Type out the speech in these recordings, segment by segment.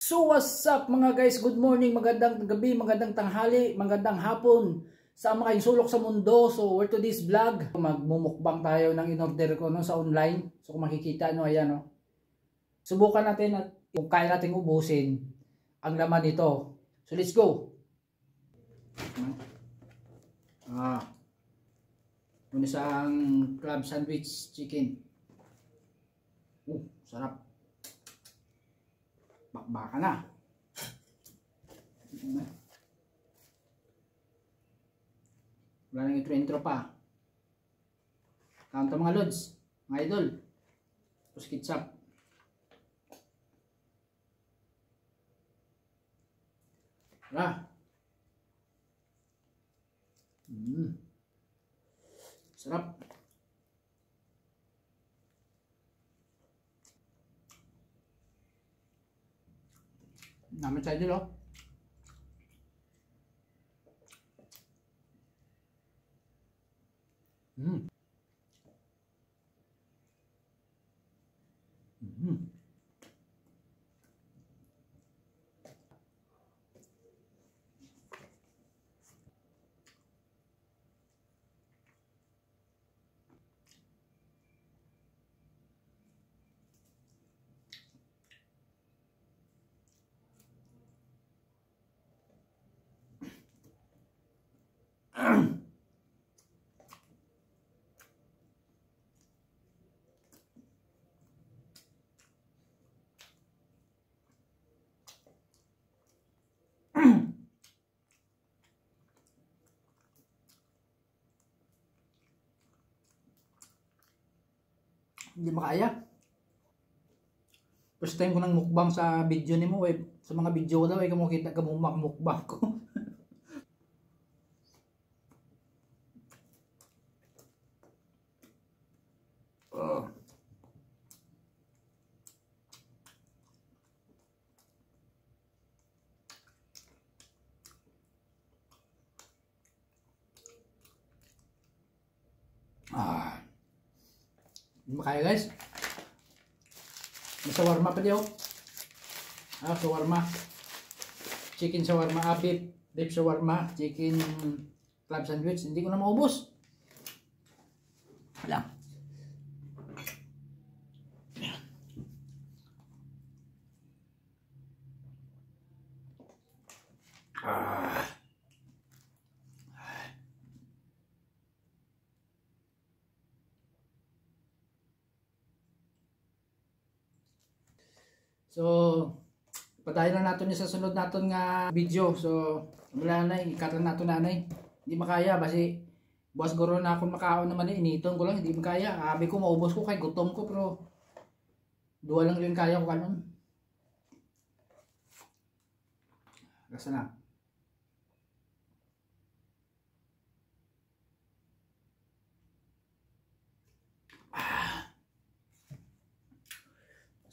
So what's up mga guys, good morning, magandang gabi, magandang tanghali, magandang hapon sa mga insulok sa mundo. So we're to this vlog, magmumukbang tayo ng in-order ko sa online. So kung makikita ayan subukan natin at kung kaya natin ubusin ang laman nito. So let's go. Isang club sandwich chicken. Sarap. Bakbaka na. Wala nang intro pa. Kaunta mga lods, mga idol. Tapos ketchup. Wala. Sarap. Namin tayo dito. Hindi makaya. First time ko nang mukbang sa video ni mo, sa mga video ko daw, kung makita ka mukbang ko. Hindi makaya guys. May shawarma pa diyo. Shawarma. Chicken shawarma, beef shawarma, chicken club sandwich. Hindi ko na maubos. Wala. So, padayon na natin sa sunod natin nga video. So, wala na, ikatan natin nanay. Hindi makaya, basi buwas guro na akong makaon naman initon ko lang, hindi makaya. Abi ko maubos ko kay gutom ko, pero duwa lang rin kaya ko kanon. Rasa na.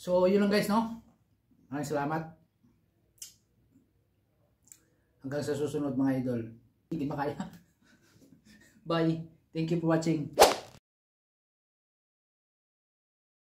So, yun lang guys, no? Maraming salamat. Hanggang sa susunod mga idol. Hindi makaya. Bye. Thank you for watching.